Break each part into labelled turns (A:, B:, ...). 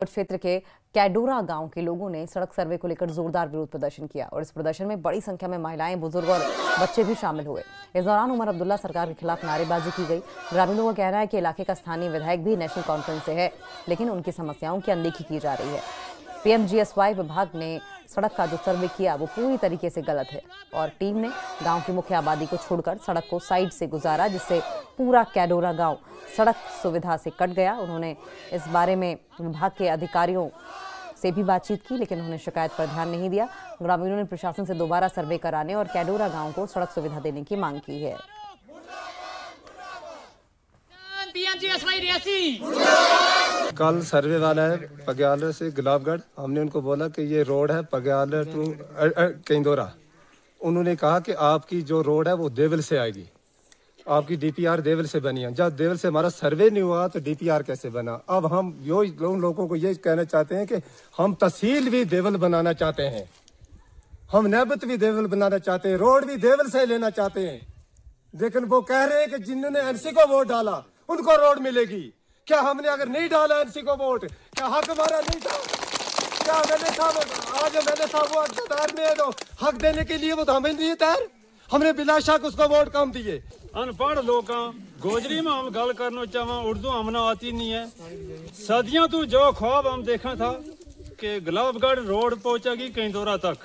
A: क्षेत्र के कैडोरा गांव के लोगों ने सड़क सर्वे को लेकर जोरदार विरोध प्रदर्शन किया और इस प्रदर्शन में बड़ी संख्या में महिलाएं, बुजुर्ग और बच्चे भी शामिल हुए। इस दौरान उमर अब्दुल्ला सरकार के खिलाफ नारेबाजी की गई। ग्रामीणों का कहना है कि इलाके का स्थानीय विधायक भी नेशनल कॉन्फ्रेंस से है, लेकिन उनकी समस्याओं की अनदेखी की जा रही है। पीएमजीएसवाई विभाग ने सड़क का जो सर्वे किया वो पूरी तरीके से गलत है और टीम ने गांव की मुख्य आबादी को छोड़कर सड़क को साइड से गुजारा, जिससे पूरा कैडोरा गांव सड़क सुविधा से कट गया। उन्होंने इस बारे में विभाग के अधिकारियों से भी बातचीत की, लेकिन उन्होंने शिकायत पर ध्यान नहीं दिया। ग्रामीणों ने प्रशासन से दोबारा सर्वे कराने और कैडोरा गांव को सड़क सुविधा देने की मांग की है।
B: कल सर्वे वाला है पग्याल से गुलाबगढ़, हमने उनको बोला कि ये रोड है पग्याल टू कैंदोरा। उन्होंने कहा कि आपकी जो रोड है वो देवल से आएगी, आपकी डीपीआर देवल से बनी है। जब देवल से हमारा सर्वे नहीं हुआ तो डीपीआर कैसे बना? अब हम उन लोगों को ये कहना चाहते हैं कि हम तहसील भी देवल बनाना चाहते हैं, हम नैबत भी देवल बनाना चाहते हैं, रोड भी देवल से लेना चाहते हैं, लेकिन वो कह रहे हैं कि जिन्होंने एनसी को वोट डाला उनको रोड मिलेगी। क्या हमने अगर नहीं डाला एनसी को वोट, क्या हक हमारा नहीं था? क्या आज वो इक़्तिदार में है तो हक देने के लिए वो तो हमें नहीं तैयार? हमने बिला शक उसको वोट कम दिए।
C: अनपढ़ लोग गोजरी में हम गल करना चाहवा, उर्दू हमने आती नहीं है। सदियों तो जो ख्वाब हम देखा था कि गुलाबगढ़ रोड पहुंचेगी कैंदोरा तक,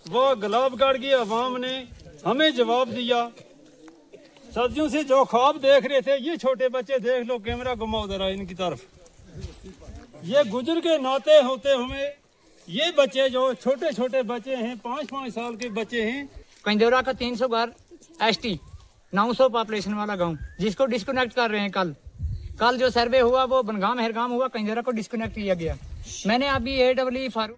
C: वो गुलाबगढ़ की आवाम ने हमें जवाब दिया। सदियों से जो ख्वाब देख रहे थे, ये छोटे बच्चे देख लो, कैमरा घुमाओ जरा इनकी तरफ, ये गुजर के नाते होते हुए ये बच्चे जो छोटे छोटे बच्चे हैं, 5-5 साल के बच्चे हैं।
D: कैंदोरा का 300 घर एसटी 900 पॉपुलेशन वाला गांव, जिसको डिस्कनेक्ट कर रहे हैं। कल जो सर्वे हुआ वो बनगाम हेरगाम हुआ, कैंदोरा को डिस्कनेक्ट किया गया। मैंने अभी AEE फारूक